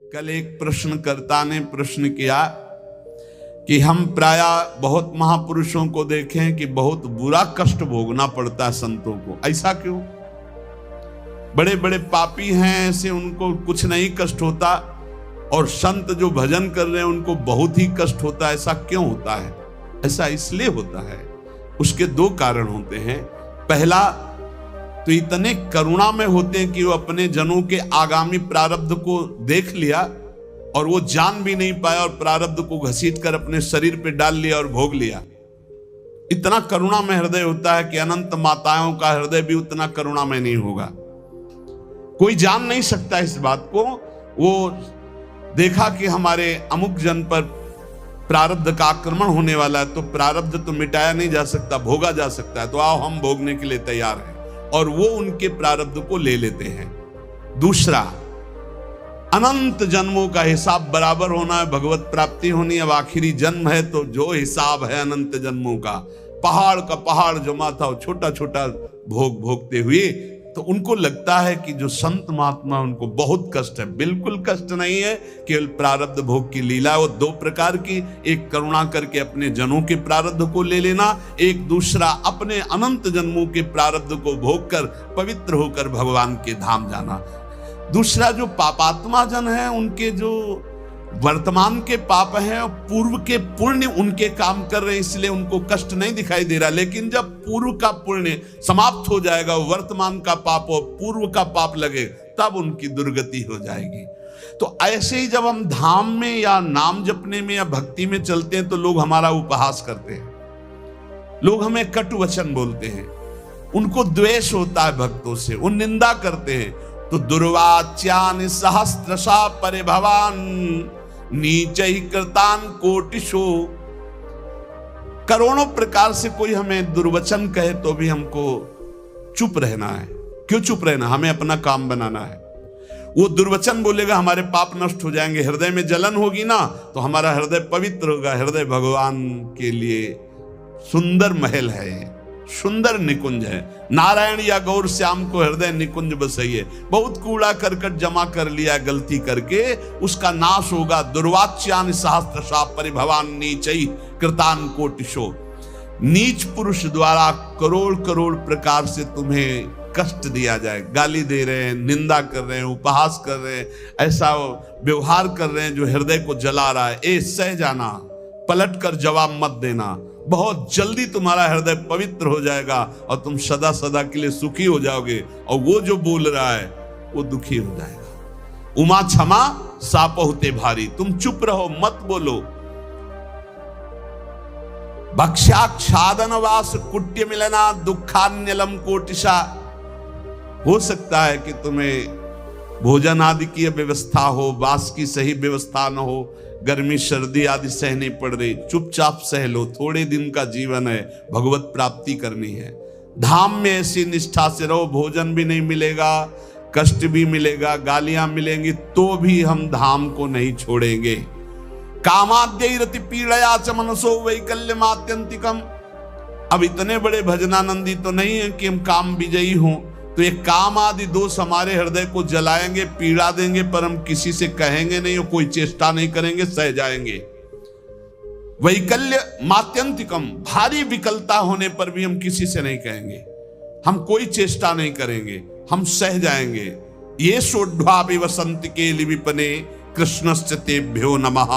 कल एक प्रश्नकर्ता ने प्रश्न किया कि हम प्रायः बहुत महापुरुषों को देखें कि बहुत बुरा कष्ट भोगना पड़ता है संतों को, ऐसा क्यों? बड़े बड़े पापी हैं ऐसे उनको कुछ नहीं कष्ट होता, और संत जो भजन कर रहे हैं उनको बहुत ही कष्ट होता है, ऐसा क्यों होता है? ऐसा इसलिए होता है, उसके दो कारण होते हैं। पहला तो इतने करुणा में होते हैं कि वो अपने जनों के आगामी प्रारब्ध को देख लिया और वो जान भी नहीं पाया और प्रारब्ध को घसीट कर अपने शरीर पे डाल लिया और भोग लिया। इतना करुणा में हृदय होता है कि अनंत माताओं का हृदय भी उतना करुणा में नहीं होगा। कोई जान नहीं सकता इस बात को। वो देखा कि हमारे अमुक जन पर प्रारब्ध का आक्रमण होने वाला है, तो प्रारब्ध तो मिटाया नहीं जा सकता, भोगा जा सकता है, तो आओ हम भोगने के लिए तैयार हैं, और वो उनके प्रारब्ध को ले लेते हैं। दूसरा, अनंत जन्मों का हिसाब बराबर होना है, भगवत प्राप्ति होनी। अब आखिरी जन्म है तो जो हिसाब है अनंत जन्मों का, पहाड़ का पहाड़ जमा था, छोटा छोटा भोग भोगते हुए, तो उनको लगता है कि जो संत महात्मा उनको बहुत कष्ट है। बिल्कुल कष्ट नहीं है, केवल प्रारब्ध भोग की लीला। वो दो प्रकार की, एक करुणा करके अपने जनों के प्रारब्ध को ले लेना, एक दूसरा अपने अनंत जन्मों के प्रारब्ध को भोग कर पवित्र होकर भगवान के धाम जाना। दूसरा, जो पापात्मा जन है उनके जो वर्तमान के पाप हैं और पूर्व के पुण्य उनके काम कर रहे हैं, इसलिए उनको कष्ट नहीं दिखाई दे रहा। लेकिन जब पूर्व का पुण्य समाप्त हो जाएगा, वर्तमान का पाप और पूर्व का पाप लगे, तब उनकी दुर्गति हो जाएगी। तो ऐसे ही जब हम धाम में या नाम जपने में या भक्ति में चलते हैं तो लोग हमारा उपहास करते हैं, लोग हमें कटु वचन बोलते हैं, उनको द्वेष होता है भक्तों से, वो निंदा करते हैं। तो दुर्वाच्यानि सहस्रशा परिभवान नीचै कृतान कोटिशो। करोड़ों प्रकार से कोई हमें दुर्वचन कहे तो भी हमको चुप रहना है। क्यों चुप रहना? हमें अपना काम बनाना है। वो दुर्वचन बोलेगा, हमारे पाप नष्ट हो जाएंगे, हृदय में जलन होगी ना, तो हमारा हृदय पवित्र होगा। हृदय भगवान के लिए सुंदर महल है, सुंदर निकुंज है। नारायण या गौर श्याम को हृदय निकुंज बसइए। बहुत कूड़ा करकट जमा कर लिया गलती करके, उसका नाश होगा। दुर्वाच्यानि सहस्रशा परिभवान नीचै कृतान कोटिशो। नीच पुरुष द्वारा करोड़ करोड़ प्रकार से तुम्हें कष्ट दिया जाए, गाली दे रहे हैं, निंदा कर रहे हैं, उपहास कर रहे हैं, ऐसा व्यवहार कर रहे हैं जो हृदय को जला रहा है। ए सह जाना, पलट कर जवाब मत देना, बहुत जल्दी तुम्हारा हृदय पवित्र हो जाएगा और तुम सदा सदा के लिए सुखी हो जाओगे, और वो जो बोल रहा है वो दुखी हो जाएगा। उमा क्षमा साप होते भारी। तुम चुप रहो, मत बोलो। भक्ष्याक्षादन वास कुट्य मिलना दुखान्यलम कोटिशा। हो सकता है कि तुम्हें भोजन आदि की व्यवस्था हो, वास की सही व्यवस्था न हो, गर्मी सर्दी आदि सहनी पड़ रही, चुपचाप सह लो। थोड़े दिन का जीवन है, भगवत प्राप्ति करनी है। धाम में ऐसी निष्ठा से रहो, भोजन भी नहीं मिलेगा, कष्ट भी मिलेगा, गालियां मिलेंगी, तो भी हम धाम को नहीं छोड़ेंगे। कामाद्यैरति पीड़या च मनसो वैकल्यमात्यंतिकम। अब इतने बड़े भजनानंदी तो नहीं है कि हम काम विजयी हों, तो ये काम आदि दोष हमारे हृदय को जलाएंगे, पीड़ा देंगे, पर हम किसी से कहेंगे नहीं और कोई चेष्टा नहीं करेंगे, सह जाएंगे। वैकल्य मात्यंतिकम, भारी विकलता होने पर भी हम किसी से नहीं कहेंगे, हम कोई चेष्टा नहीं करेंगे, हम सह जाएंगे। ये सोढ़ा वसंत के लिविपने कृष्णश्च तेभ्यो नमः।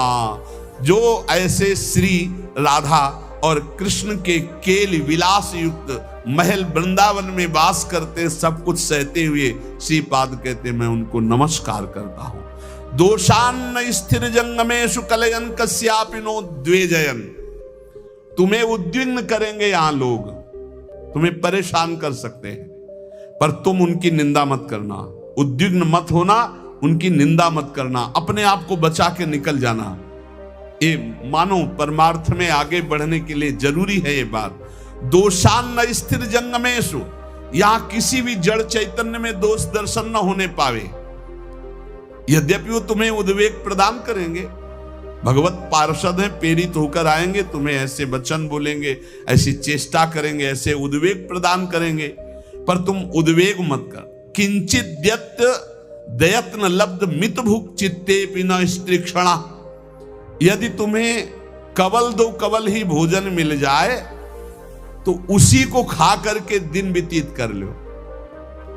जो ऐसे श्री राधा और कृष्ण के केल विलास युक्त महल वृंदावन में वास करते, सब कुछ सहते हुए श्रीपाद कहते मैं उनको नमस्कार करता हूं। दोषान्न स्थिर जंगमेषु कलयन कस्यापि नो द्वेजयन। तुम्हें उद्विग्न करेंगे यहां लोग, तुम्हें परेशान कर सकते हैं, पर तुम उनकी निंदा मत करना, उद्विग्न मत होना, उनकी निंदा मत करना, अपने आप को बचा के निकल जाना। ये मानो परमार्थ में आगे बढ़ने के लिए जरूरी है ये बात। दोषान्न स्थिर जंगमेषु, यहां किसी भी जड़ चैतन्य में दोष दर्शन न होने पावे। यद्यपि वो तुम्हें उद्वेग प्रदान करेंगे, भगवत पार्षद हैं, प्रेरित होकर आएंगे, तुम्हें ऐसे वचन बोलेंगे, ऐसी चेष्टा करेंगे, ऐसे उद्वेग प्रदान करेंगे, पर तुम उद्वेग मत कर। किंचित दयत्न लब्ध मित भुक चित्ते पिन स्त्रीक्षणा। यदि तुम्हें कवल दो कवल ही भोजन मिल जाए तो उसी को खा करके दिन व्यतीत कर लो।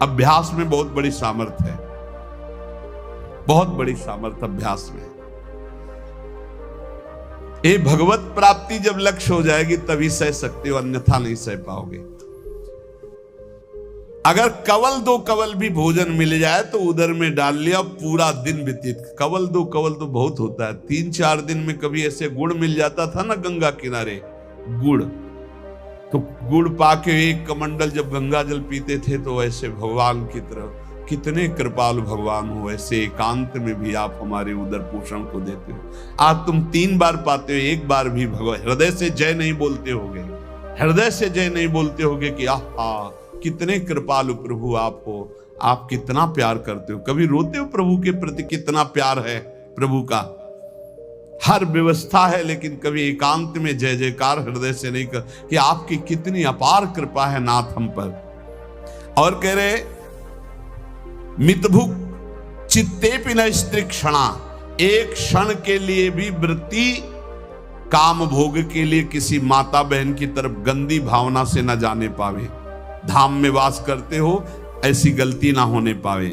अभ्यास में बहुत बड़ी सामर्थ्य है, बहुत बड़ी सामर्थ्य अभ्यास में। ये भगवत प्राप्ति जब लक्ष्य हो जाएगी तभी सह सकते हो, अन्यथा नहीं सह पाओगे। अगर कवल दो कवल भी भोजन मिल जाए तो उधर में डाल लिया, पूरा दिन व्यतीत। कवल दो कवल तो बहुत होता है, 3-4 दिन में कभी ऐसे गुड़ मिल जाता था ना गंगा किनारे, गुड़, तो गुड़ पाके एक कमंडल जब गंगा जल पीते थे तो ऐसे भगवान की तरफ, कितने कृपालु भगवान हो, ऐसे एकांत में भी आप हमारे उदर पोषण को देते हो। आज तुम 3 बार पाते हो, 1 बार भी भगवान हृदय से जय नहीं बोलते होगे, हृदय से जय नहीं बोलते होगे कि आहा कितने कृपालु प्रभु आप हो, आप कितना प्यार करते हो। कभी रोते हो प्रभु के प्रति, कितना प्यार है प्रभु का। हर व्यवस्था है लेकिन कभी एकांत में जय जयकार हृदय से नहीं कर कि आपकी कितनी अपार कृपा है नाथ हम पर। और कह रहे मितभुक चित्ते पिन स्त्रीक्षणा, एक क्षण के लिए भी वृत्ति काम भोग के लिए किसी माता बहन की तरफ गंदी भावना से न जाने पावे। धाम में वास करते हो, ऐसी गलती ना होने पावे।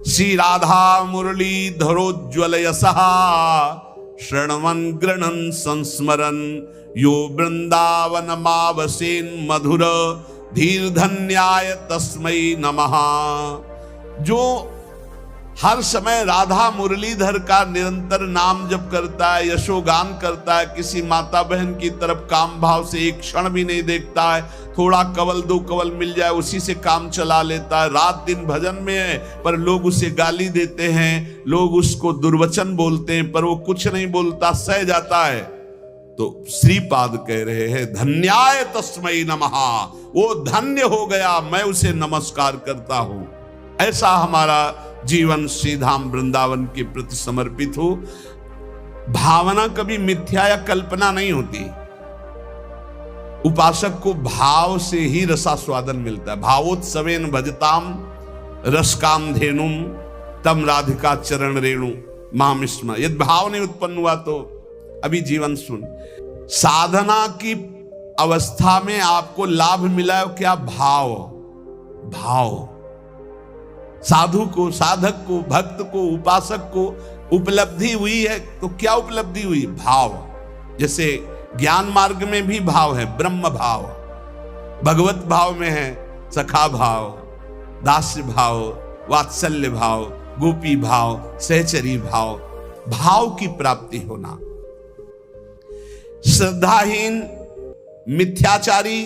श्री राधा मुरली धरोज्वल यशहा श्रणवन गृणन संस्मरन यो वृंदावन मावसेन मधुर धीर धन्याय तस्मै नमः। जो हर समय राधा मुरलीधर का निरंतर नाम जप करता है, यशोगान करता है, किसी माता बहन की तरफ काम भाव से एक क्षण भी नहीं देखता है, थोड़ा कवल दो कवल मिल जाए उसी से काम चला लेता है, रात दिन भजन में है पर लोग उसे गाली देते हैं, लोग उसको दुर्वचन बोलते हैं पर वो कुछ नहीं बोलता, सह जाता है। तो श्रीपाद कह रहे हैं धन्याय तस्मै नमः, वो धन्य हो गया, मैं उसे नमस्कार करता हूं। ऐसा हमारा जीवन श्री धाम वृंदावन के प्रति समर्पित हो। भावना कभी मिथ्या या कल्पना नहीं होती। उपासक को भाव से ही रसास्वादन मिलता है। भावोत्सवेन भजताम रसकाम धेनुम तम राधिका चरण रेणु माम स्म। यदि भाव नहीं उत्पन्न हुआ तो अभी जीवन सुन। साधना की अवस्था में आपको लाभ मिला है क्या? भाव। भाव साधु को, साधक को, भक्त को, उपासक को उपलब्धि हुई है तो क्या उपलब्धि हुई? भाव। जैसे ज्ञान मार्ग में भी भाव है, ब्रह्म भाव, भगवत भाव में है सखा भाव, दास्य भाव, वात्सल्य भाव, गोपी भाव, सहचरी भाव, भाव की प्राप्ति होना। श्रद्धाहीन, मिथ्याचारी,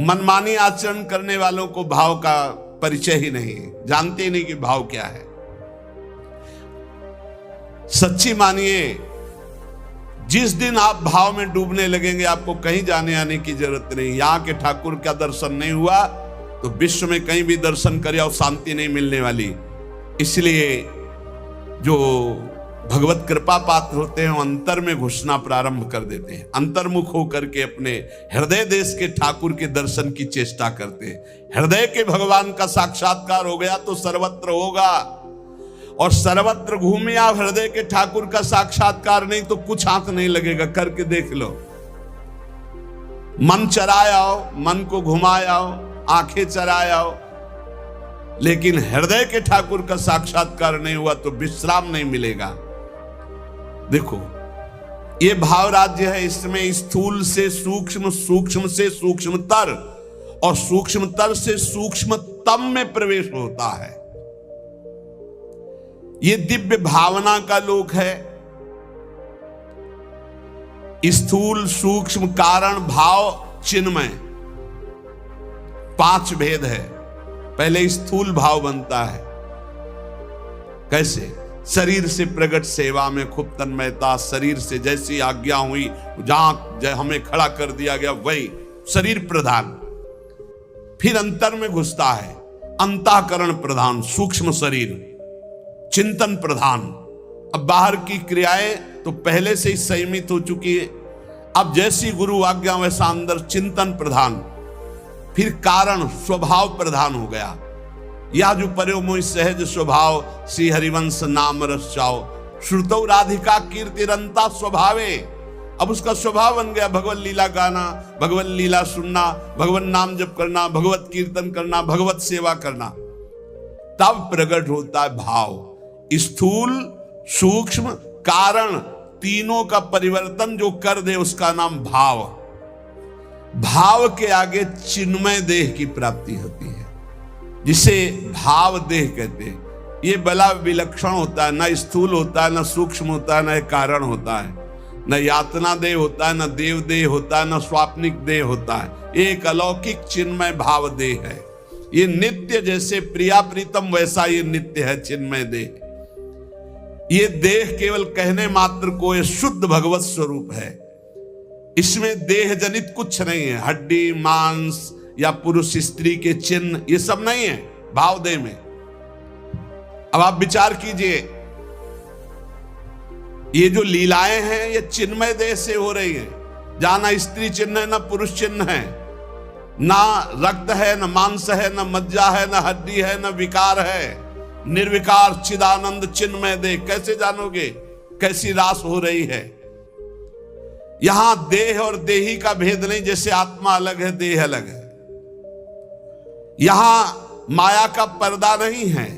मनमानी आचरण करने वालों को भाव का परिचय ही नहीं है, जानते ही नहीं कि भाव क्या है। सच्ची मानिए, जिस दिन आप भाव में डूबने लगेंगे आपको कहीं जाने आने की जरूरत नहीं। यहां के ठाकुर का दर्शन नहीं हुआ तो विश्व में कहीं भी दर्शन करे और शांति नहीं मिलने वाली। इसलिए जो भगवत कृपा पात्र होते हैं अंतर में घुसना प्रारंभ कर देते हैं, अंतर्मुख होकर के अपने हृदय देश के ठाकुर के दर्शन की चेष्टा करते हैं। हृदय के भगवान का साक्षात्कार हो गया तो सर्वत्र होगा, और सर्वत्र घूमे आप हृदय के ठाकुर का साक्षात्कार नहीं तो कुछ हाथ नहीं लगेगा। करके देख लो, मन चराए आओ, मन को घुमाए आओ, आंखें चराए आओ, लेकिन हृदय के ठाकुर का साक्षात्कार नहीं हुआ तो विश्राम नहीं मिलेगा। देखो, ये भाव राज्य है, इसमें स्थूल से सूक्ष्म, सूक्ष्म से सूक्ष्मतर और सूक्ष्मतर से सूक्ष्मतम में प्रवेश होता है। ये दिव्य भावना का लोक है। स्थूल, सूक्ष्म, कारण, भाव, चिन्मय, 5 भेद है। पहले स्थूल भाव बनता है। कैसे? शरीर से प्रकट सेवा में खूब तन्मयता, शरीर से जैसी आज्ञा हुई जहां हमें खड़ा कर दिया गया वही शरीर प्रधान। फिर अंतर में घुसता है, अंतःकरण प्रधान, सूक्ष्म शरीर, चिंतन प्रधान। अब बाहर की क्रियाएं तो पहले से ही संयमित हो चुकी है, अब जैसी गुरु आज्ञा वैसा अंदर चिंतन प्रधान। फिर कारण स्वभाव प्रधान हो गया। या जो पर्यो मोहि सहज स्वभाव, श्री हरिवंश नाम रस चाओ, श्रुतौ राधिका कीर्तिरंता स्वभावे। अब उसका स्वभाव बन गया भगवत लीला गाना, भगवत लीला सुनना, भगवत नाम जप करना, भगवत कीर्तन करना, भगवत सेवा करना। तब प्रकट होता है भाव। स्थूल सूक्ष्म कारण तीनों का परिवर्तन जो कर दे उसका नाम भाव। भाव के आगे चिन्मय देह की प्राप्ति होती है, जिसे भाव देह कहते हैं। ये बड़ा विलक्षण होता है, न स्थूल होता है, न सूक्ष्म होता है, न कारण होता है, न यातना देह होता है, न देव देह होता है, न स्वाप्निक देह होता है। एक अलौकिक चिन्मय भाव देह है। ये नित्य, जैसे प्रिया प्रीतम वैसा ये नित्य है चिन्मय देह। ये देह केवल कहने मात्र को ये शुद्ध भगवत स्वरूप है। इसमें देह जनित कुछ नहीं है, हड्डी मांस या पुरुष स्त्री के चिन्ह ये सब नहीं है भाव देह में। अब आप विचार कीजिए, ये जो लीलाएं हैं ये चिन्मय देह से हो रही है, जहां ना स्त्री चिन्ह है, ना पुरुष चिन्ह है, ना रक्त है, ना मांस है, ना मज्जा है, ना हड्डी है, ना विकार है। निर्विकार चिदानंद चिन्मय देह। कैसे जानोगे कैसी रास हो रही है? यहां देह और देही का भेद नहीं, जैसे आत्मा अलग है देह अलग है। यहां माया का पर्दा नहीं है,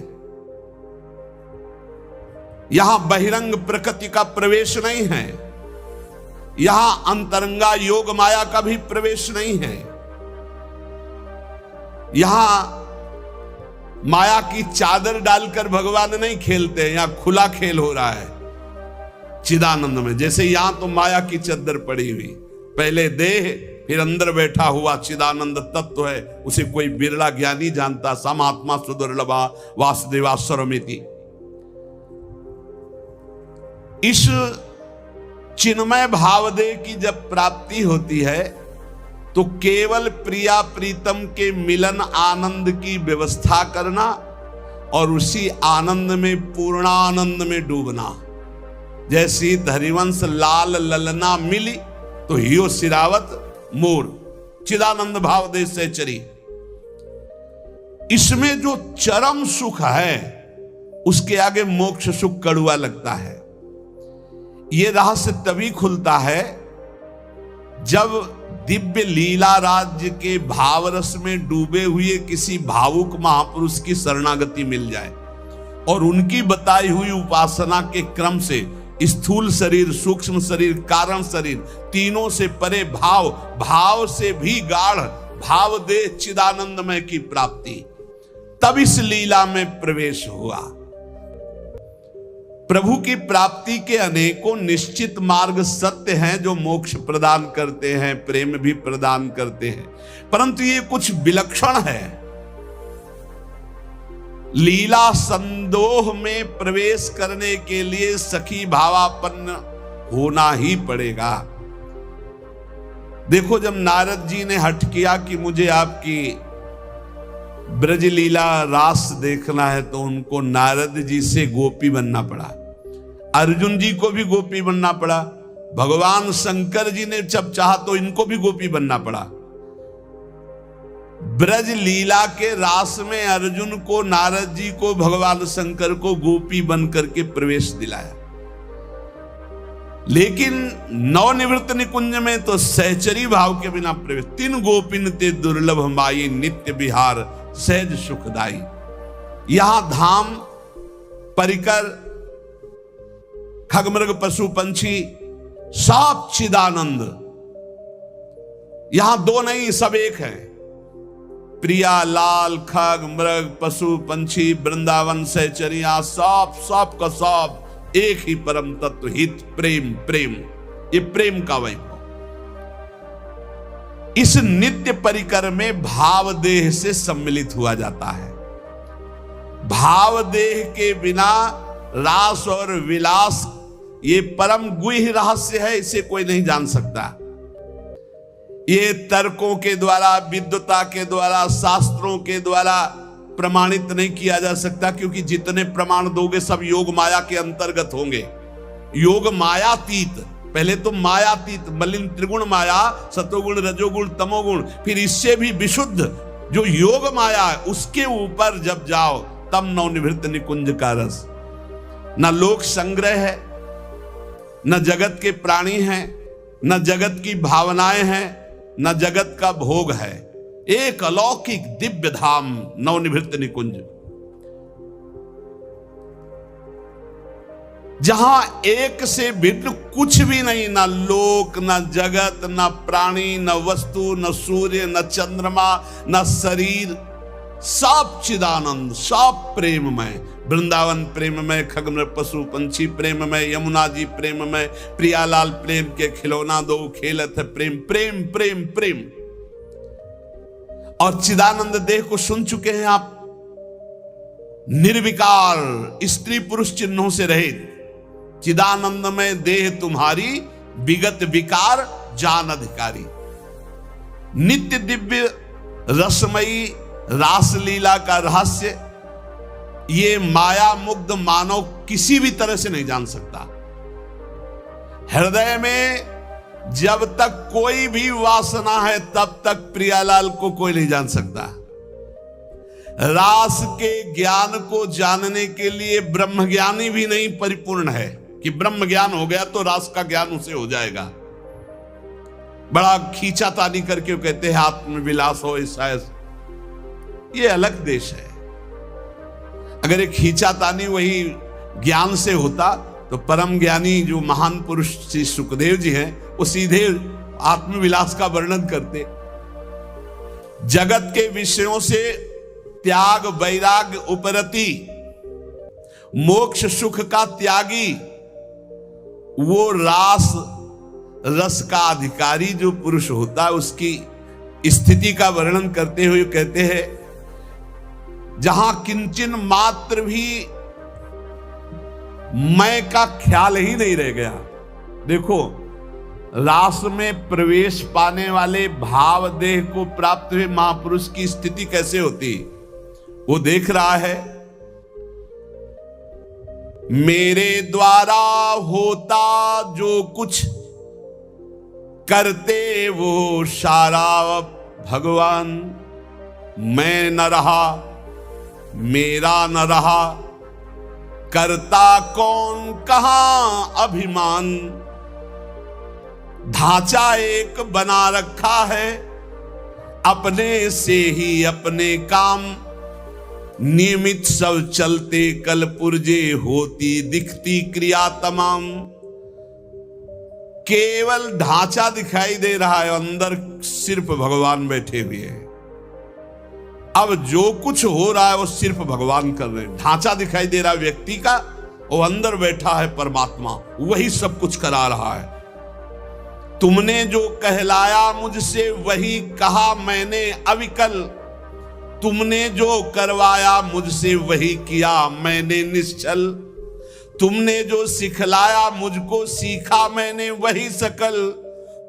यहां बहिरंग प्रकृति का प्रवेश नहीं है, यहां अंतरंगा योग माया का भी प्रवेश नहीं है। यहां माया की चादर डालकर भगवान नहीं खेलते, यहां खुला खेल हो रहा है चिदानंद में। जैसे यहां तो माया की चादर पड़ी हुई, पहले देह फिर अंदर बैठा हुआ चिदानंद तत्व है, उसे कोई बिरला ज्ञानी जानता। समात्मा सुदुर्लभा वासुदेवा सर्वमिति। इस चिन्मय भावदेह की जब प्राप्ति होती है तो केवल प्रिया प्रीतम के मिलन आनंद की व्यवस्था करना और उसी आनंद में पूर्णानंद में डूबना। जैसी हरिवंश लाल ललना मिली तो हियो सिरावत मोर, चिदानंद भाव देश से चरी। इसमें जो चरम सुख है उसके आगे मोक्ष सुख कड़ुआ लगता है। यह रहस्य तभी खुलता है जब दिव्य लीला राज्य के भावरस में डूबे हुए किसी भावुक महापुरुष की शरणागति मिल जाए और उनकी बताई हुई उपासना के क्रम से स्थूल शरीर, सूक्ष्म शरीर, कारण शरीर तीनों से परे भाव, भाव से भी गाढ़ भाव दे चिदानंदमय की प्राप्ति, तब इस लीला में प्रवेश हुआ। प्रभु की प्राप्ति के अनेकों निश्चित मार्ग सत्य हैं जो मोक्ष प्रदान करते हैं, प्रेम भी प्रदान करते हैं, परंतु ये कुछ विलक्षण है। लीला संदोह में प्रवेश करने के लिए सखी भावापन्न होना ही पड़ेगा। देखो, जब नारद जी ने हठ किया कि मुझे आपकी ब्रज लीला रास देखना है, तो उनको नारद जी से गोपी बनना पड़ा। अर्जुन जी को भी गोपी बनना पड़ा। भगवान शंकर जी ने जब चाहा तो इनको भी गोपी बनना पड़ा। ब्रज लीला के रास में अर्जुन को, नारद जी को, भगवान शंकर को गोपी बन करके प्रवेश दिलाया। लेकिन नवनिवृत्त निकुंज में तो सहचरी भाव के बिना प्रवेश। तीन गोपिन ते दुर्लभ माई, नित्य विहार सहज सुखदाई। यहां धाम, परिकर, खगमृग पशु पंछी सब चिदानंद। यहां दो नहीं, सब एक है। प्रिया, लाल, खग, मृग, पशु पंछी, वृंदावन, सहचरिया, सब का सब एक ही परम तत्व, हित, प्रेम। प्रेम, ये प्रेम का वैभव। इस नित्य परिकर में भाव देह से सम्मिलित हुआ जाता है। भाव देह के बिना रास और विलास, ये परम गुह्य रहस्य है, इसे कोई नहीं जान सकता। ये तर्कों के द्वारा, विद्वता के द्वारा, शास्त्रों के द्वारा प्रमाणित नहीं किया जा सकता, क्योंकि जितने प्रमाण दोगे सब योग माया के अंतर्गत होंगे। योग मायातीत, पहले तो मायातीत, मलिन त्रिगुण माया, सतोगुण, रजोगुण, तमोगुण, फिर इससे भी विशुद्ध जो योग माया है उसके ऊपर जब जाओ तब नवनिवृत्त निकुंज का रस। न लोक संग्रह है, न जगत के प्राणी हैं, न जगत की भावनाएं हैं, न जगत का भोग है। एक अलौकिक दिव्य धाम नवनिवृत्त निकुंज, जहां एक से भिन्न कुछ भी नहीं, ना लोक, ना जगत, ना प्राणी, न वस्तु, न सूर्य, न चंद्रमा, न शरीर, सब चिदानंद, सब प्रेममय। वृंदावन प्रेममय, खगन पशु पंछी प्रेममय, यमुना जी प्रेममय, प्रियालाल प्रेम के खिलौना दो खेलत है प्रेम, प्रेम प्रेम प्रेम। और चिदानंद देह को सुन चुके हैं आप, निर्विकार, स्त्री पुरुष चिन्हों से रहित, चिदानंद में देह तुम्हारी, विगत विकार जान अधिकारी। नित्य दिव्य रसमयी रासलीला का रहस्य ये माया मुग्ध मानव किसी भी तरह से नहीं जान सकता। हृदय में जब तक कोई भी वासना है तब तक प्रियालाल को कोई नहीं जान सकता। रास के ज्ञान को जानने के लिए ब्रह्म ज्ञानी भी नहीं परिपूर्ण है कि ब्रह्म ज्ञान हो गया तो रास का ज्ञान उसे हो जाएगा। बड़ा खींचातानी करके वो कहते हैं आत्मविलास हो ऐसा, ये अलग देश है। अगर एक खींचातानी वही ज्ञान से होता तो परम ज्ञानी जो महान पुरुष श्री सुखदेव जी हैं वो सीधे आत्मविलास का वर्णन करते। जगत के विषयों से त्याग वैराग्य उपरति, मोक्ष सुख का त्यागी, वो रास रस का अधिकारी जो पुरुष होता है उसकी स्थिति का वर्णन करते हुए कहते हैं जहां किंचन मात्र भी मैं का ख्याल ही नहीं रह गया। देखो, रास में प्रवेश पाने वाले भाव देह को प्राप्त हुए महापुरुष की स्थिति कैसे होती, वो देख रहा है। मेरे द्वारा होता जो कुछ करते वो सारा भगवान, मैं न रहा मेरा न रहा, करता कौन कहां अभिमान। ढांचा एक बना रखा है अपने से ही अपने काम, नियमित सब चलते कल पुर्जे होती दिखती क्रिया तमाम। केवल ढांचा दिखाई दे रहा है, अंदर सिर्फ भगवान बैठे हुए हैं। अब जो कुछ हो रहा है वो सिर्फ भगवान कर रहे हैं। ढांचा दिखाई दे रहा है व्यक्ति का, वो अंदर बैठा है परमात्मा, वही सब कुछ करा रहा है। तुमने जो कहलाया मुझसे वही कहा मैंने अविकल, तुमने जो करवाया मुझसे वही किया मैंने निश्चल। तुमने जो सिखलाया मुझको सीखा मैंने वही सकल,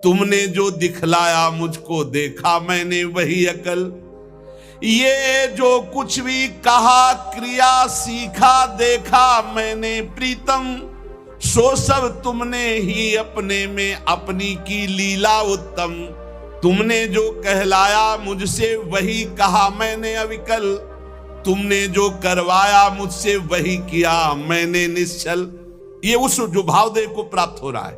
तुमने जो दिखलाया मुझको देखा मैंने वही अकल। ये जो कुछ भी कहा क्रिया सीखा देखा मैंने प्रीतम, सो सब तुमने ही अपने में अपनी की लीला उत्तम। तुमने जो कहलाया मुझसे वही कहा मैंने अविकल, तुमने जो करवाया मुझसे वही किया मैंने निश्चल। ये उस जो भावदेव को प्राप्त हो रहा है,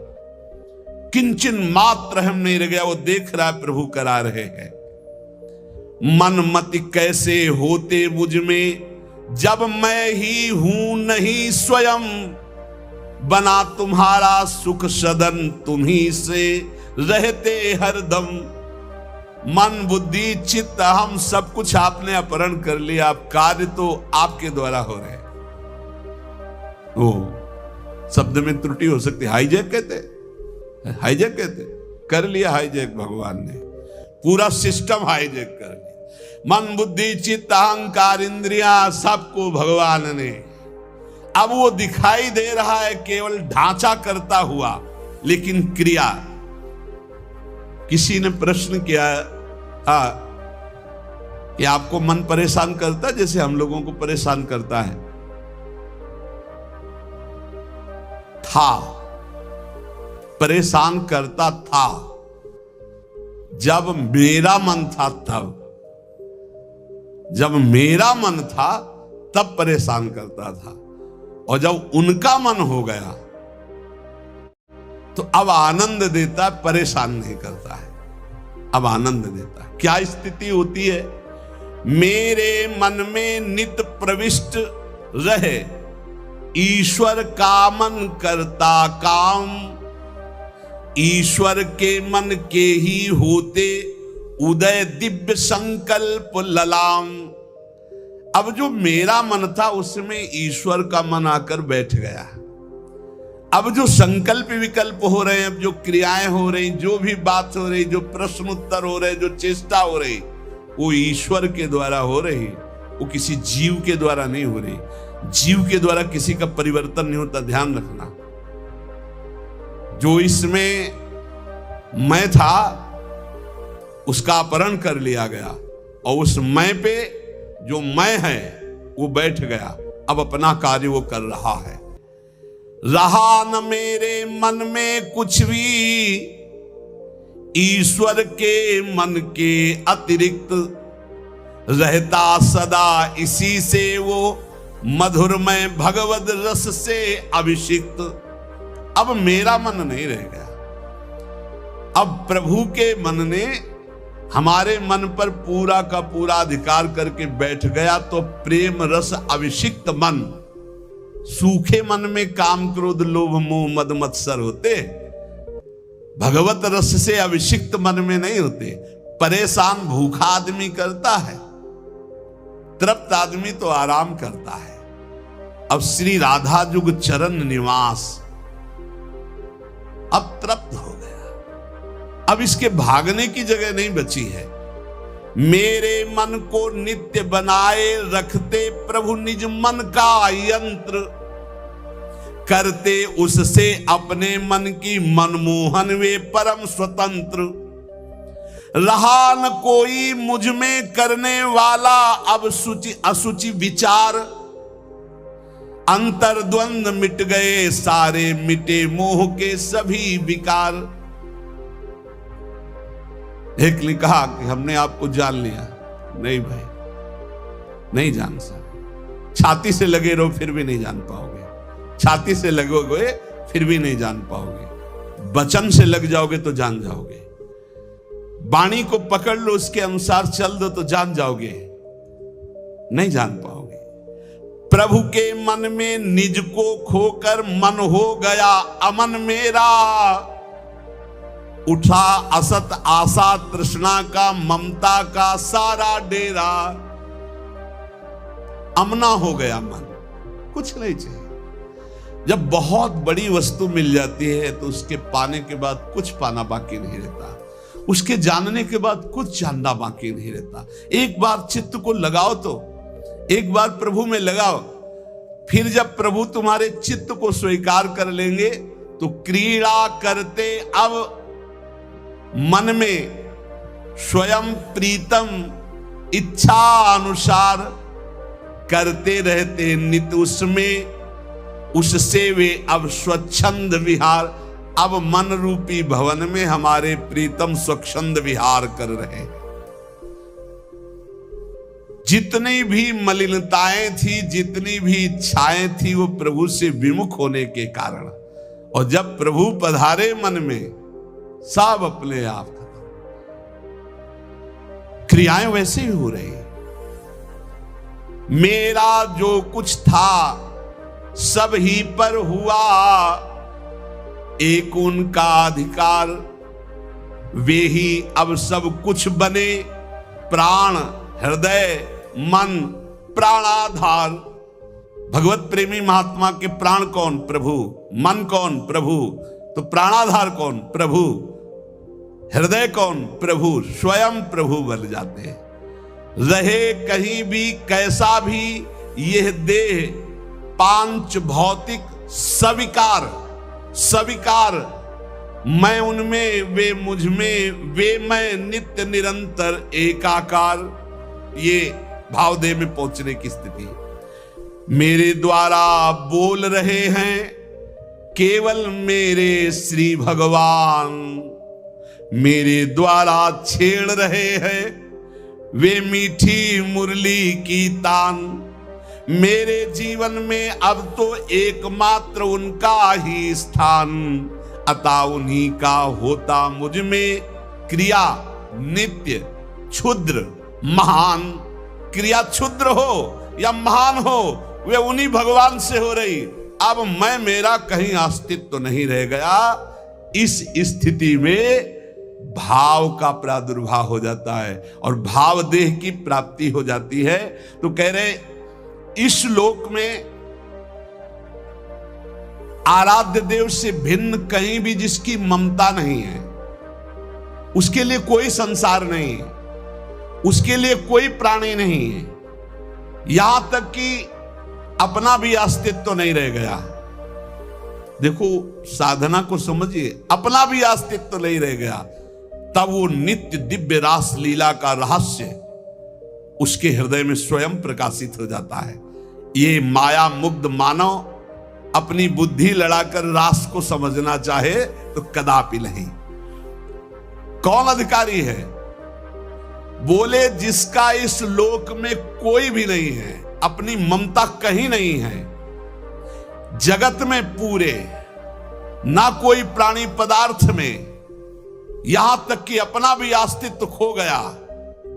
किंचन मात्र हम नहीं रह गया, वो देख रहा है प्रभु करा रहे हैं। मन मत कैसे होते मुझ में जब मैं ही हूं नहीं स्वयं, बना तुम्हारा सुख सदन तुम्ही से रहते हरदम। मन बुद्धि चित्त हम सब कुछ आपने अपहरण कर लिया, आप कार्य तो आपके द्वारा हो रहे। ओ शब्द में त्रुटि हो सकती, हाईजैक कहते, हाईजैक कहते, कर लिया हाईजैक भगवान ने, पूरा सिस्टम हाईजैक कर लिया। मन बुद्धि चित्त अहंकार इंद्रियां सबको भगवान ने, अब वो दिखाई दे रहा है केवल ढांचा करता हुआ, लेकिन क्रिया। किसी ने प्रश्न किया कि आपको मन परेशान करता जैसे हम लोगों को परेशान करता है? था, परेशान करता था जब मेरा मन था तब। जब मेरा मन था तब परेशान करता था, और जब उनका मन हो गया तो अब आनंद देता है, परेशान नहीं करता है, अब आनंद देता है। क्या स्थिति होती है? मेरे मन में नित प्रविष्ट रहे, ईश्वर का मन करता काम, ईश्वर के मन के ही होते उदय दिव्य संकल्प ललाम। अब जो मेरा मन था उसमें ईश्वर का मन आकर बैठ गया। अब जो संकल्प विकल्प हो रहे हैं, अब जो क्रियाएं हो रही, जो भी बात हो रही, जो प्रश्न उत्तर हो रहे, जो चेष्टा हो रही, वो ईश्वर के द्वारा हो रही, वो किसी जीव के द्वारा नहीं हो रही। जीव के द्वारा किसी का परिवर्तन नहीं होता, ध्यान रखना। जो इसमें मैं था उसका अपहरण कर लिया गया, और उस मैं पे जो मैं है वो बैठ गया, अब अपना कार्य वो कर रहा है। रहा न मेरे मन में कुछ भी ईश्वर के मन के अतिरिक्त, रहता सदा इसी से वो मधुरमय भगवद रस से अभिषिक्त। अब मेरा मन नहीं रह गया, अब प्रभु के मन ने हमारे मन पर पूरा का पूरा अधिकार करके बैठ गया। तो प्रेम रस अभिषिक्त मन, सूखे मन में काम क्रोध लोभ मोह मद मत्सर होते, भगवत रस से अभिषिक्त मन में नहीं होते। परेशान भूखा आदमी करता है, तृप्त आदमी तो आराम करता है। अब श्री राधा जुग चरण निवास, अब तृप्त हो गया, अब इसके भागने की जगह नहीं बची है। मेरे मन को नित्य बनाए रखते प्रभु निज मन का यंत्र, करते उससे अपने मन की मनमोहन वे परम स्वतंत्र। रहा न कोई मुझ में करने वाला अब सुचि असुचि विचार, अंतर्द्वंद मिट गए सारे, मिटे मोह के सभी विकार। एक ने कहा कि हमने आपको जान लिया। नहीं भाई, नहीं जान सकते। छाती से लगे रहो फिर भी नहीं जान पाओगे, छाती से लगोगे फिर भी नहीं जान पाओगे, वचन से लग जाओगे तो जान जाओगे, वाणी को पकड़ लो उसके अनुसार चल दो तो जान जाओगे, नहीं जान पाओगे। प्रभु के मन में निज को खोकर मन हो गया अमन मेरा, उठा असत आशा तृष्णा का ममता का सारा डेरा। अमना हो गया मन, कुछ नहीं चाहिए। जब बहुत बड़ी वस्तु मिल जाती है तो उसके पाने के बाद कुछ पाना बाकी नहीं रहता, उसके जानने के बाद कुछ जानना बाकी नहीं रहता। एक बार चित्त को लगाओ तो, एक बार प्रभु में लगाओ, फिर जब प्रभु तुम्हारे चित्त को स्वीकार कर लेंगे तो क्रीड़ा करते अब मन में स्वयं प्रीतम इच्छा अनुसार करते रहते नित उसमें, उससे वे अब स्वच्छंद विहार। अब मन रूपी भवन में हमारे प्रीतम स्वच्छंद विहार कर रहे हैं। जितनी भी मलिनताएं थी, जितनी भी इच्छाएं थी, वो प्रभु से विमुख होने के कारण, और जब प्रभु पधारे मन में सब अपने आप खत्म। क्रियाएं वैसे ही हो रही। मेरा जो कुछ था सब ही पर हुआ, एक उनका अधिकार, वे ही अब सब कुछ बने। प्राण हृदय मन प्राणाधार। भगवत प्रेमी महात्मा के प्राण कौन? प्रभु। मन कौन? प्रभु। तो प्राणाधार कौन? प्रभु। हृदय कौन? प्रभु। स्वयं प्रभु बन जाते हैं। रहे कहीं भी कैसा भी यह देह, पांच भौतिक सविकार, सविकार, मैं उनमें वे मुझ में, वे मैं नित्य निरंतर एकाकार। ये भावदेह में पहुंचने की स्थिति। मेरे द्वारा बोल रहे हैं केवल मेरे श्री भगवान, मेरे द्वारा छेड़ रहे हैं वे मीठी मुरली की तान, मेरे जीवन में अब तो एकमात्र उनका ही स्थान, अतः उन्हीं का होता मुझ में क्रिया नित्य क्षुद्र महान। क्रिया क्षुद्र हो या महान हो, वे उन्हीं भगवान से हो रही। अब मैं मेरा कहीं अस्तित्व नहीं रह गया। इस स्थिति में भाव का प्रादुर्भाव हो जाता है और भाव देह की प्राप्ति हो जाती है। तो कह रहे इस लोक में आराध्य देव से भिन्न कहीं भी जिसकी ममता नहीं है, उसके लिए कोई संसार नहीं है, उसके लिए कोई प्राणी नहीं है, यहां तक कि अपना भी अस्तित्व नहीं रह गया। देखो साधना को समझिए, अपना भी अस्तित्व नहीं रह गया, तब वो नित्य दिव्य रास लीला का रहस्य उसके हृदय में स्वयं प्रकाशित हो जाता है। ये माया मुग्ध मानव अपनी बुद्धि लड़ाकर रास को समझना चाहे तो कदापि नहीं। कौन अधिकारी है? बोले जिसका इस लोक में कोई भी नहीं है, अपनी ममता कहीं नहीं है, जगत में पूरे ना कोई प्राणी पदार्थ में, यहां तक कि अपना भी अस्तित्व खो गया,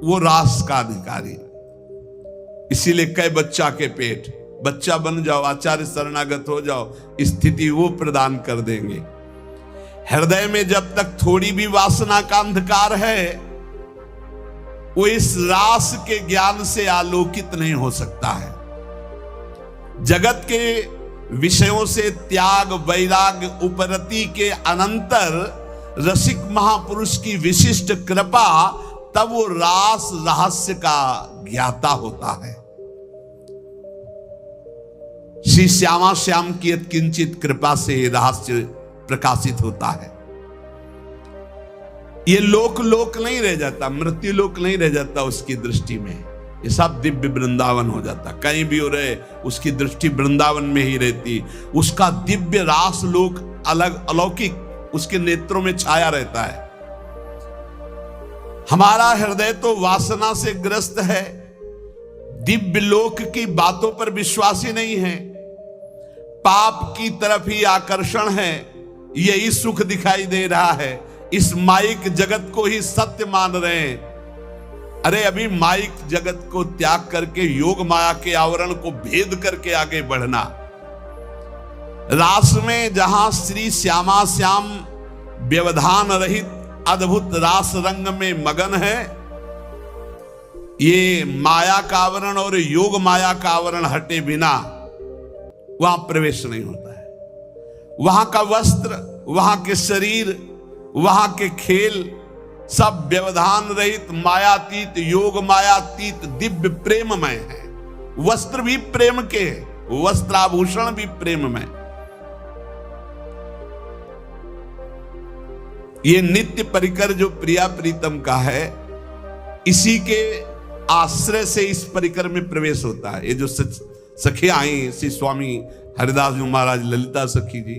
वो रास का अधिकारी। इसीलिए कई बच्चा के पेट, बच्चा बन जाओ, आचार्य शरणागत हो जाओ, स्थिति वो प्रदान कर देंगे। हृदय में जब तक थोड़ी भी वासना का अंधकार है, वो इस रास के ज्ञान से आलोकित नहीं हो सकता है। जगत के विषयों से त्याग वैराग्य उपरति के अनंतर रसिक महापुरुष की विशिष्ट कृपा, तब वो रास रहस्य का ज्ञाता होता है। श्री श्यामा श्याम की किंचित कृपा से रहस्य प्रकाशित होता है। ये लोक नहीं रह जाता, मृत्यु लोक नहीं रह जाता उसकी दृष्टि में, ये सब दिव्य वृंदावन हो जाता। कहीं भी हो रहे उसकी दृष्टि वृंदावन में ही रहती। उसका दिव्य रास लोक अलग अलौकिक उसके नेत्रों में छाया रहता है। हमारा हृदय तो वासना से ग्रस्त है, दिव्य लोक की बातों पर विश्वास ही नहीं है, पाप की तरफ ही आकर्षण है, यही सुख दिखाई दे रहा है, इस माइक जगत को ही सत्य मान रहे हैं। अरे अभी माइक जगत को त्याग करके योग माया के आवरण को भेद करके आगे बढ़ना। रास में जहां श्री श्यामा श्याम व्यवधान रहित अद्भुत रास रंग में मगन है, ये माया का आवरण और योग माया का आवरण हटे बिना वहां प्रवेश नहीं होता है। वहां का वस्त्र, वहां के शरीर, वहां के खेल सब व्यवधान रहित मायातीत योग मायातीत दिव्य प्रेममय है। वस्त्र भी प्रेम के, वस्त्राभूषण भी प्रेममय। ये नित्य परिकर जो प्रिया प्रीतम का है, इसी के आश्रय से इस परिकर में प्रवेश होता है। ये जो सखियां आई, श्री स्वामी हरिदास जी महाराज, ललिता सखी जी,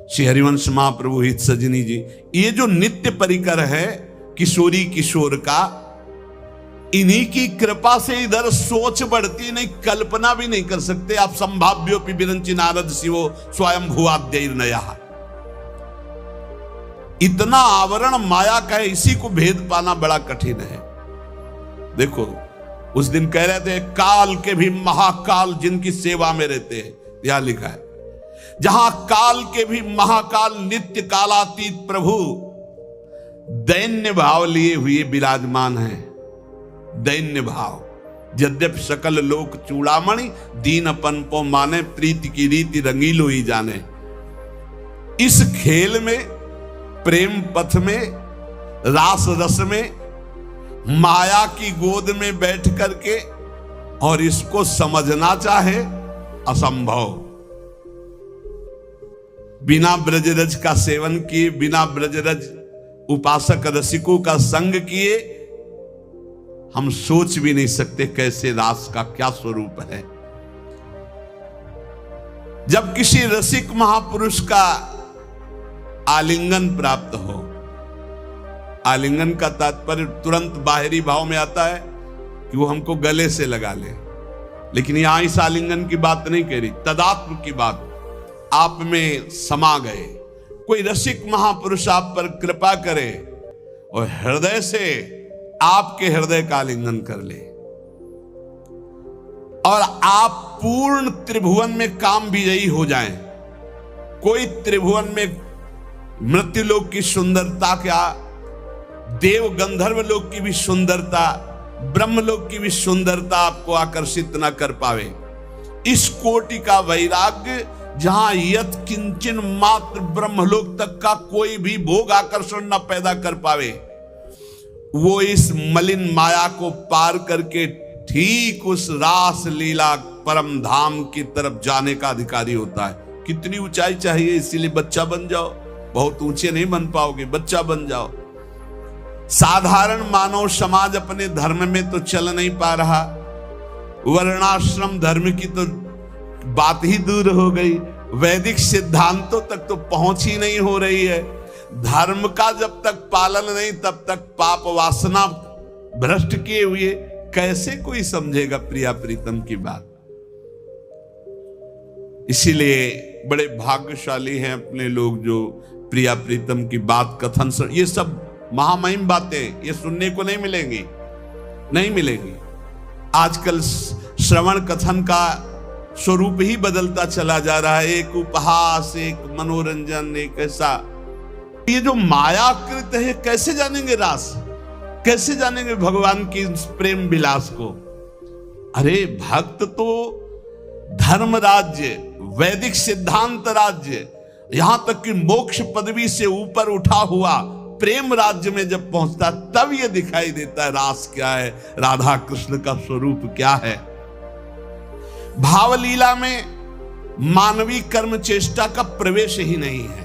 श्री हरिवंश महाप्रभु हित सजनी जी, ये जो नित्य परिकर है किशोरी किशोर का, इन्हीं की कृपा से इधर सोच बढ़ती नहीं, कल्पना भी नहीं कर सकते आप। संभाव्योपि विरंचि नारद शिवो स्वयं भुवाद्यैर नया। इतना आवरण माया का है, इसी को भेद पाना बड़ा कठिन है। देखो उस दिन कह रहे थे काल के भी महाकाल जिनकी सेवा में रहते हैं, यहां लिखा है जहां काल के भी महाकाल नित्य कालातीत प्रभु दैन्य भाव लिए हुए विराजमान हैं। दैन्य भाव, यद्यपि सकल लोक चूड़ामणि दीनपन को माने, प्रीति की रीति रंगीलो ही जाने। इस खेल में, प्रेम पथ में, रास रस में, माया की गोद में बैठ करके और इसको समझना चाहे असंभव। बिना ब्रजरज का सेवन किए, बिना ब्रजरज उपासक रसिकों का संग किए, हम सोच भी नहीं सकते कैसे रास का क्या स्वरूप है। जब किसी रसिक महापुरुष का आलिंगन प्राप्त हो, आलिंगन का तात्पर्य तुरंत बाहरी भाव में आता है, कि वो हमको गले से लगा ले, लेकिन यहां इस आलिंगन की बात नहीं कह रही, तदात्म की बात। आप में समा गए, कोई रसिक महापुरुष आप पर कृपा करे और हृदय से आपके हृदय का आलिंगन कर ले, और आप पूर्ण त्रिभुवन में काम विजयी हो जाएं। कोई त्रिभुवन में मृत्युलोक की सुंदरता, क्या देव गंधर्व लोक की भी सुंदरता, ब्रह्मलोक की भी सुंदरता आपको आकर्षित न कर पावे। इस कोटि का वैराग्य जहां यत किंचन मात्र ब्रह्मलोक तक का कोई भी भोग आकर्षण न पैदा कर पावे, वो इस मलिन माया को पार करके ठीक उस रास लीला परम धाम की तरफ जाने का अधिकारी होता है। कितनी ऊंचाई चाहिए, इसीलिए बच्चा बन जाओ। बहुत ऊंचे नहीं बन पाओगे, बच्चा बन जाओ। साधारण मानव समाज अपने धर्म में तो चल नहीं पा रहा, वर्णाश्रम धर्म की तो बात ही दूर हो गई, वैदिक सिद्धांतों तक तो पहुंच ही नहीं हो रही है। धर्म का जब तक पालन नहीं, तब तक पाप वासना भ्रष्ट किए हुए कैसे कोई समझेगा प्रिया प्रीतम की बात। इसीलिए बड़े भाग्यशाली हैं अपने लोग जो प्रिया प्रीतम की बात कथन सुन। ये सब महामहिम बातें ये सुनने को नहीं मिलेंगी, नहीं मिलेंगी। आजकल श्रवण कथन का स्वरूप ही बदलता चला जा रहा है, एक उपहास, एक मनोरंजन, एक ऐसा। ये जो मायाकृत है, कैसे जानेंगे रास, कैसे जानेंगे भगवान की प्रेम विलास को। अरे भक्त तो धर्म राज्य, वैदिक सिद्धांत राज्य, यहां तक कि मोक्ष पदवी से ऊपर उठा हुआ प्रेम राज्य में जब पहुंचता, तब यह दिखाई देता है रास क्या है, राधा कृष्ण का स्वरूप क्या है। भावलीला में मानवीय कर्म चेष्टा का प्रवेश ही नहीं है।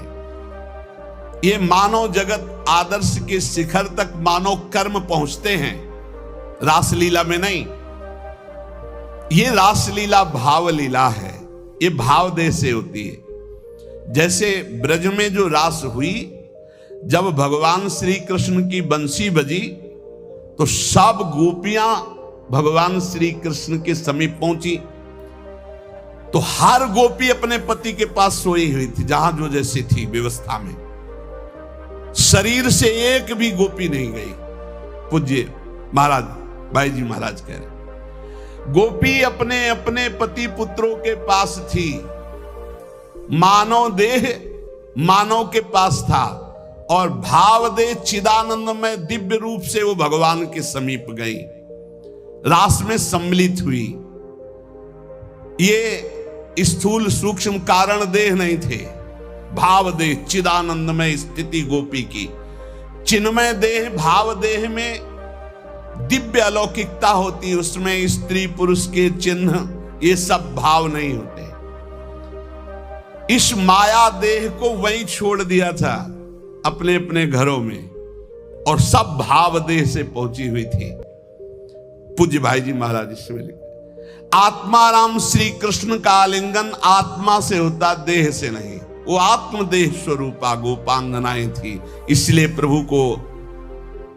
ये मानव जगत आदर्श के शिखर तक मानव कर्म पहुंचते हैं, रासलीला में नहीं। ये रासलीला भावलीला है, ये भाव देह से होती है। जैसे ब्रज में जो रास हुई, जब भगवान श्री कृष्ण की बंसी बजी तो सब गोपियां भगवान श्री कृष्ण के समीप पहुंची, तो हर गोपी अपने पति के पास सोई हुई थी, जहां जो जैसी थी व्यवस्था में। शरीर से एक भी गोपी नहीं गई। पूज्य महाराज भाई जी महाराज कह रहे, गोपी अपने अपने पति पुत्रों के पास थी, मानव देह मानव के पास था, और भाव देह चिदानंद में दिव्य रूप से वो भगवान के समीप गई, रास में सम्मिलित हुई। ये स्थूल सूक्ष्म कारण देह नहीं थे, भाव देह चिदानंद में स्थिति गोपी की। चिन्मय देह भाव देह में दिव्य अलौकिकता होती, उसमें स्त्री पुरुष के चिन्ह ये सब भाव नहीं होते। इस माया देह को वहीं छोड़ दिया था अपने अपने घरों में, और सब भाव देह से पहुंची हुई थी। पूज्य भाई जी महाराज इसमें लिखे, आत्माराम श्री कृष्ण का आलिंगन आत्मा से होता, देह से नहीं। वो आत्मदेह स्वरूपा गोपांगनाएं थी। इसलिए प्रभु को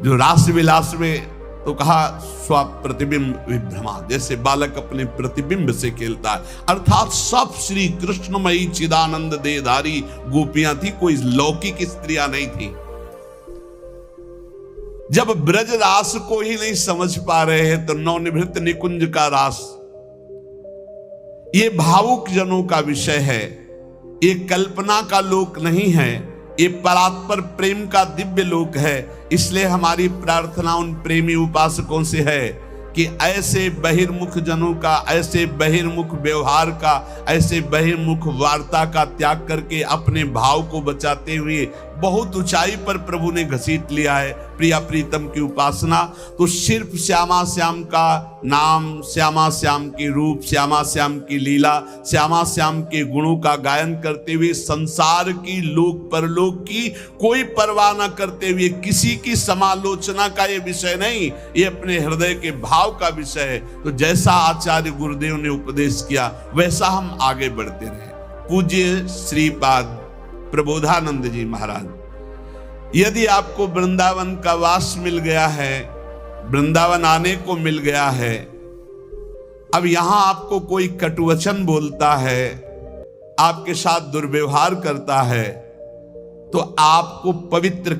जो रास विलास में तो कहा स्व प्रतिबिंब विभ्रमा, जैसे बालक अपने प्रतिबिंब से खेलता है, अर्थात सब श्री कृष्णमयी चिदानंद देहधारी गोपियां थी, कोई लौकिक स्त्रियां नहीं थी। जब ब्रज रास को ही नहीं समझ पा रहे हैं तो नवनिवृत्त निकुंज का रास ये भावुक जनों का विषय है, ये कल्पना का लोक नहीं है, ये परात्पर प्रेम का दिव्य लोक है। इसलिए हमारी प्रार्थना उन प्रेमी उपासकों से है कि ऐसे बहिर्मुख जनों का, ऐसे बहिर्मुख व्यवहार का, ऐसे बहिर्मुख वार्ता का त्याग करके अपने भाव को बचाते हुए बहुत ऊंचाई पर प्रभु ने घसीट लिया है प्रिया प्रीतम की उपासना। तो सिर्फ श्यामा श्याम का नाम, श्यामा श्याम के रूप, श्यामा श्याम की लीला, श्यामा श्याम के गुणों का गायन करते हुए संसार की, लोक परलोक की कोई परवाह न करते हुए, किसी की समालोचना का ये विषय नहीं, ये अपने हृदय के भाव का विषय है। तो जैसा आचार्य गुरुदेव ने उपदेश किया वैसा हम आगे बढ़ते रहे। पूज्य श्रीपाद प्रबोधानंद जी महाराज, यदि आपको वृंदावन का वास मिल गया है, वृंदावन आने को मिल गया है, अब यहां आपको कोई कटुवचन बोलता है, आपके साथ दुर्व्यवहार करता है, तो आपको पवित्र